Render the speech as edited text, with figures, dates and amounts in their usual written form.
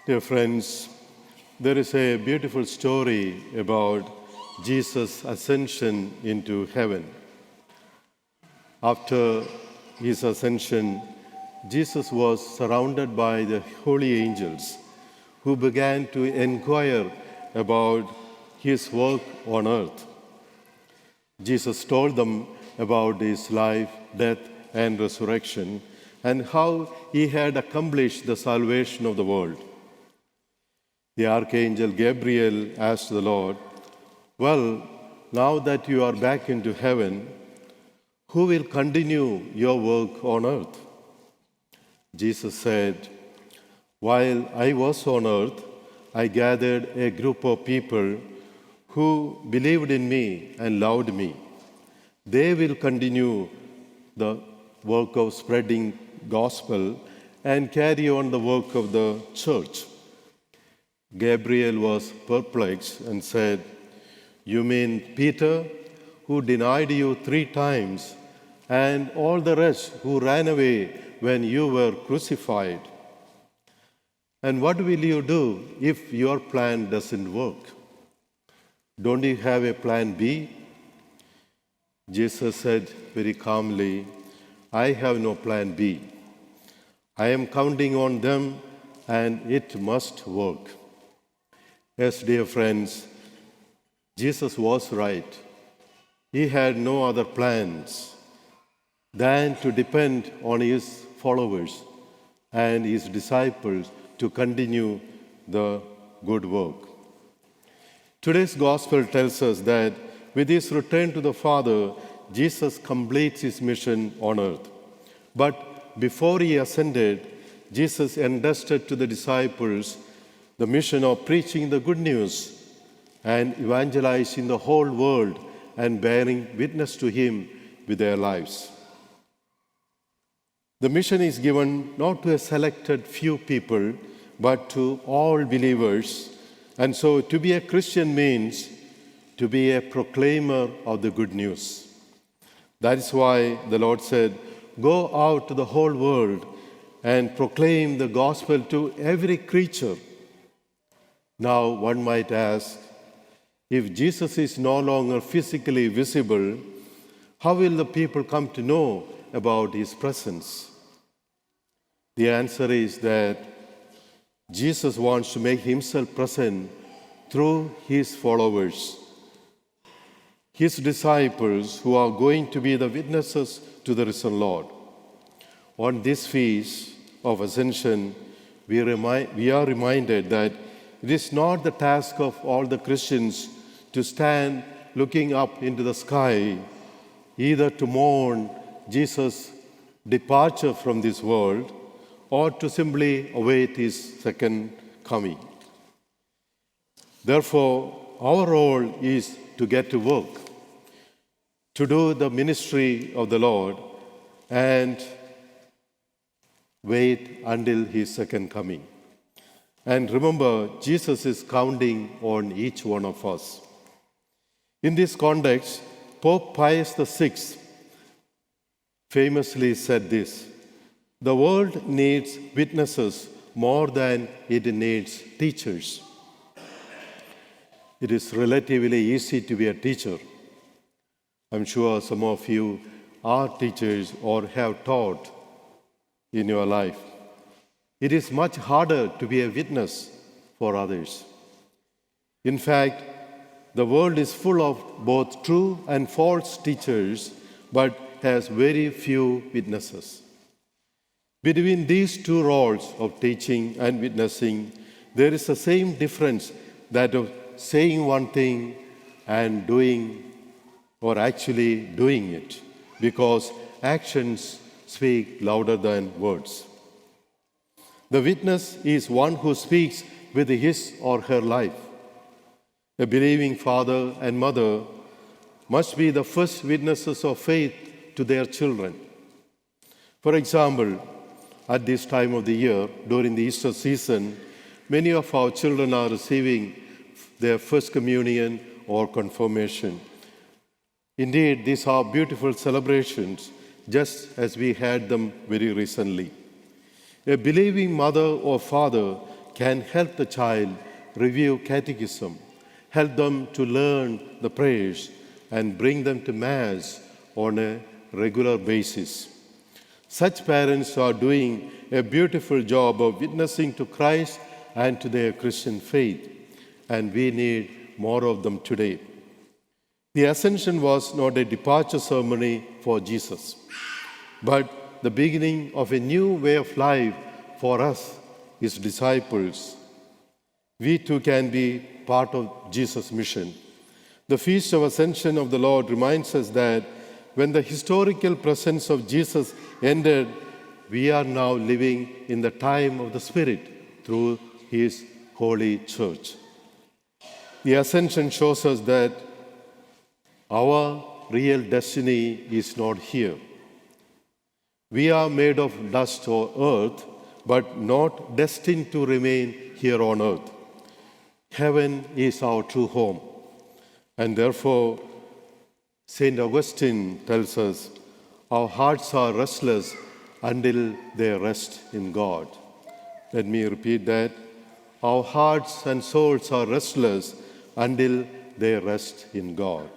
Dear friends, there is a beautiful story about Jesus' ascension into heaven. After his ascension, Jesus was surrounded by the holy angels who began to inquire about his work on earth. Jesus told them about his life, death, and resurrection, and how he had accomplished the salvation of the world. The archangel Gabriel asked the Lord, "Well, now that you are back into heaven, who will continue your work on earth?" Jesus said, "While I was on earth, I gathered a group of people who believed in me and loved me. They will continue the work of spreading gospel and carry on the work of the church." Gabriel was perplexed and said, "You mean Peter, who denied you 3 times, and all the rest who ran away when you were crucified? And what will you do if your plan doesn't work? Don't you have a plan B?" Jesus said very calmly, "I have no plan B. I am counting on them, and it must work." Yes, dear friends, Jesus was right. He had no other plans than to depend on his followers and his disciples to continue the good work. Today's gospel tells us that with his return to the Father, Jesus completes his mission on earth. But before he ascended, Jesus entrusted to the disciples the mission of preaching the good news and evangelizing the whole world and bearing witness to him with their lives. The mission is given not to a selected few people, but to all believers. And so to be a Christian means to be a proclaimer of the good news. That is why the Lord said, "Go out to the whole world and proclaim the gospel to every creature." Now one might ask, if Jesus is no longer physically visible, how will the people come to know about his presence? The answer is that Jesus wants to make himself present through his followers, his disciples who are going to be the witnesses to the risen Lord. On this feast of Ascension, we are reminded that it is not the task of all the Christians to stand looking up into the sky, either to mourn Jesus' departure from this world or to simply await his second coming. Therefore, our role is to get to work, to do the ministry of the Lord and wait until his second coming. And remember, Jesus is counting on each one of us. In this context, Pope Pius VI famously said this: "The world needs witnesses more than it needs teachers." It is relatively easy to be a teacher. I'm sure some of you are teachers or have taught in your life. It is much harder to be a witness for others. In fact, the world is full of both true and false teachers, but has very few witnesses. Between these two roles of teaching and witnessing, there is the same difference, that of saying one thing and doing or actually doing it, because actions speak louder than words. The witness is one who speaks with his or her life. A believing father and mother must be the first witnesses of faith to their children. For example, at this time of the year, during the Easter season, many of our children are receiving their first communion or confirmation. Indeed, these are beautiful celebrations, just as we had them very recently. A believing mother or father can help the child review catechism, help them to learn the prayers, and bring them to Mass on a regular basis. Such parents are doing a beautiful job of witnessing to Christ and to their Christian faith, and we need more of them today. The Ascension was not a departure ceremony for Jesus, but the beginning of a new way of life for us, his disciples. We too can be part of Jesus' mission. The Feast of Ascension of the Lord reminds us that when the historical presence of Jesus ended, we are now living in the time of the Spirit through his holy church. The Ascension shows us that our real destiny is not here. We are made of dust or earth, but not destined to remain here on earth. Heaven is our true home. And therefore, St. Augustine tells us, our hearts are restless until they rest in God. Let me repeat that. Our hearts and souls are restless until they rest in God.